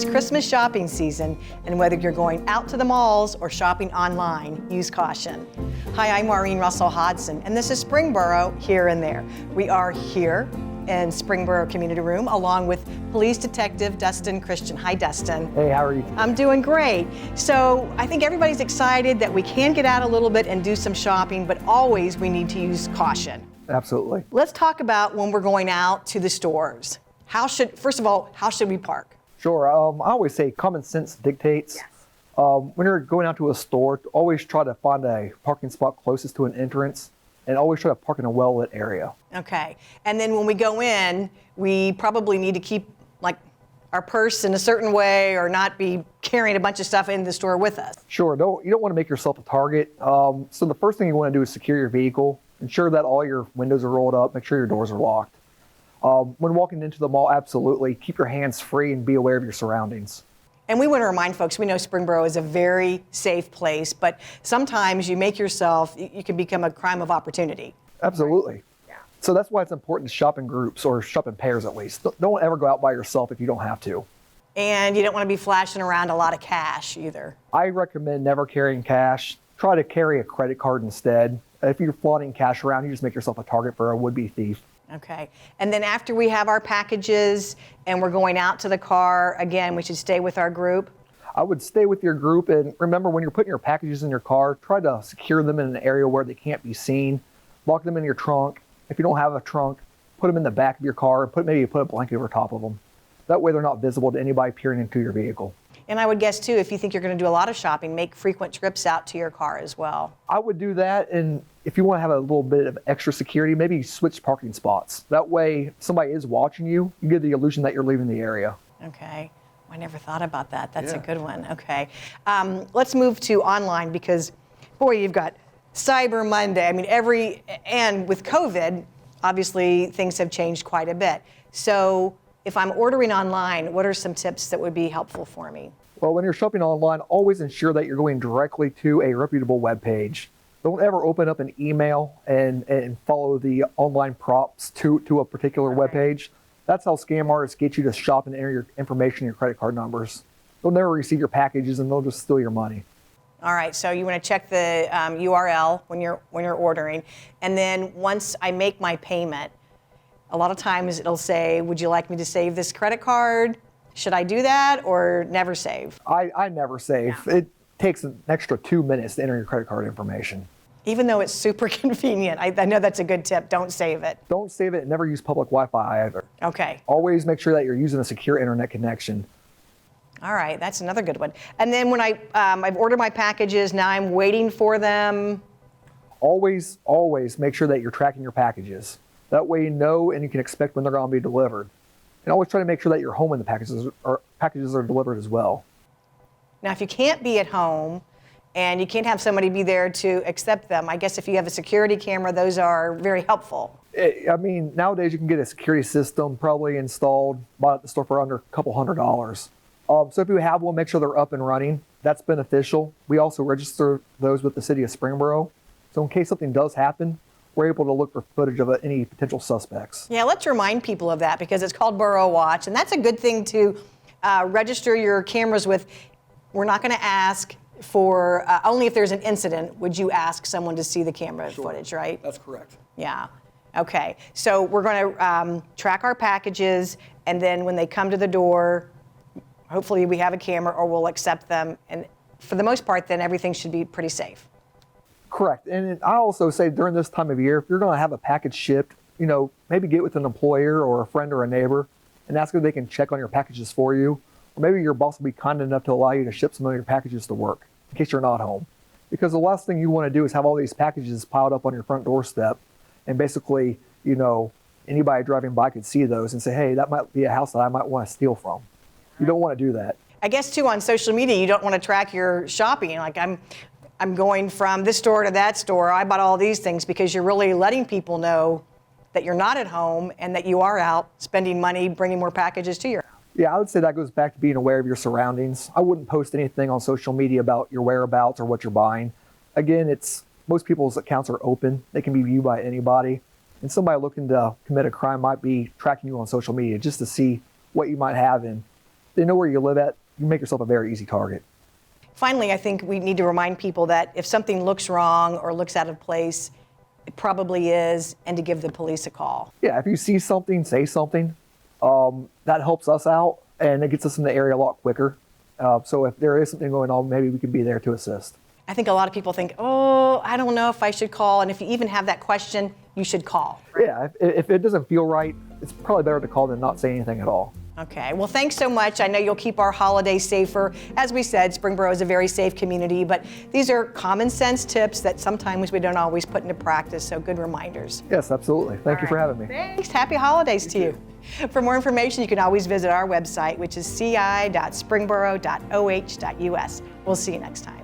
It's Christmas shopping season, and whether you're going out to the malls or shopping online, use caution. Hi, I'm Maureen Russell Hodson, and this is Springboro Here and There. We are here in Springboro Community Room along with Police Detective Dustin Christian. Hi, Dustin. Hey, how are you? I'm doing great. So I think everybody's excited that we can get out a little bit and do some shopping, but always we need to use caution. Absolutely. Let's talk about when we're going out to the stores. First of all, how should we park? Sure. I always say common sense dictates. Yes. When you're going out to a store, always try to find a parking spot closest to an entrance and always try to park in a well-lit area. Okay. And then when we go in, we probably need to keep our purse in a certain way or not be carrying a bunch of stuff in the store with us. Sure. You don't want to make yourself a target. So the first thing you want to do is secure your vehicle. Ensure that all your windows are rolled up. Make sure your doors are locked. When walking into the mall, absolutely keep your hands free and be aware of your surroundings. And we want to remind folks, we know Springboro is a very safe place, but sometimes you can become a crime of opportunity. Absolutely. Right? Yeah. So that's why it's important to shop in groups or shop in pairs at least. Don't ever go out by yourself if you don't have to. And you don't want to be flashing around a lot of cash either. I recommend never carrying cash. Try to carry a credit card instead. If you're flaunting cash around, you just make yourself a target for a would-be thief. Okay. And then after we have our packages and we're going out to the car, again, we should stay with our group? I would stay with your group, and remember when you're putting your packages in your car, try to secure them in an area where they can't be seen. Lock them in your trunk. If you don't have a trunk, put them in the back of your car and maybe put a blanket over top of them. That way they're not visible to anybody peering into your vehicle. And I would guess too, if you think you're going to do a lot of shopping, make frequent trips out to your car as well. I would do that, and if you want to have a little bit of extra security, maybe switch parking spots. That way, if somebody is watching you, you get the illusion that you're leaving the area. Okay. I never thought about that. That's a good one. Okay. Let's move to online because, boy, you've got Cyber Monday. I mean, and with COVID, obviously things have changed quite a bit. So if I'm ordering online, what are some tips that would be helpful for me? Well, when you're shopping online, always ensure that you're going directly to a reputable web page. Don't ever open up an email and follow the online prompts to a particular web page. That's how scam artists get you to shop and enter your information, your credit card numbers. They'll never receive your packages and they'll just steal your money. All right, so you want to check the URL when you're ordering, and then once I make my payment, a lot of times it'll say, would you like me to save this credit card? Should I do that or never save? I never save. Yeah. It takes an extra 2 minutes to enter your credit card information. Even though it's super convenient. I know that's a good tip. Don't save it. Don't save it and never use public Wi-Fi either. Okay. Always make sure that you're using a secure internet connection. All right, that's another good one. And then when I've ordered my packages, now I'm waiting for them. Always make sure that you're tracking your packages. That way you know and you can expect when they're going to be delivered. And always try to make sure that you're home when the packages are delivered as well. Now, if you can't be at home and you can't have somebody be there to accept them, I guess if you have a security camera, those are very helpful. I mean, nowadays you can get a security system probably installed, bought at the store for under a couple $100. So if you have one, make sure they're up and running. That's beneficial. We also register those with the city of Springboro. So in case something does happen, we're able to look for footage of any potential suspects. Yeah, let's remind people of that because it's called Borough Watch, and that's a good thing to register your cameras with. We're not going to ask for, only if there's an incident would you ask someone to see the camera footage, right? That's correct. Yeah. Okay. So we're going to track our packages, and then when they come to the door, hopefully we have a camera or we'll accept them. And for the most part, then everything should be pretty safe. Correct. And I also say during this time of year, if you're going to have a package shipped, maybe get with an employer or a friend or a neighbor and ask if they can check on your packages for you. Or maybe your boss will be kind enough to allow you to ship some of your packages to work in case you're not home. Because the last thing you want to do is have all these packages piled up on your front doorstep and basically, anybody driving by could see those and say, hey, that might be a house that I might want to steal from. You don't want to do that. I guess too on social media, you don't want to track your shopping. Like I'm going from this store to that store. I bought all these things because you're really letting people know that you're not at home and that you are out spending money, bringing more packages to your house. Yeah, I would say that goes back to being aware of your surroundings. I wouldn't post anything on social media about your whereabouts or what you're buying. Again, most people's accounts are open. They can be viewed by anybody. And somebody looking to commit a crime might be tracking you on social media just to see what you might have and they know where you live at, you make yourself a very easy target. Finally, I think we need to remind people that if something looks wrong or looks out of place, it probably is, and to give the police a call. Yeah, if you see something, say something. That helps us out, and it gets us in the area a lot quicker. So if there is something going on, maybe we can be there to assist. I think a lot of people think, oh, I don't know if I should call. And if you even have that question, you should call. Yeah, if it doesn't feel right, it's probably better to call than not say anything at all. Okay, well, thanks so much. I know you'll keep our holidays safer. As we said, Springboro is a very safe community, but these are common sense tips that sometimes we don't always put into practice, so good reminders. Yes, absolutely. Thank you for having me. Thanks. Happy holidays to you. For more information, you can always visit our website, which is ci.springboro.oh.us. We'll see you next time.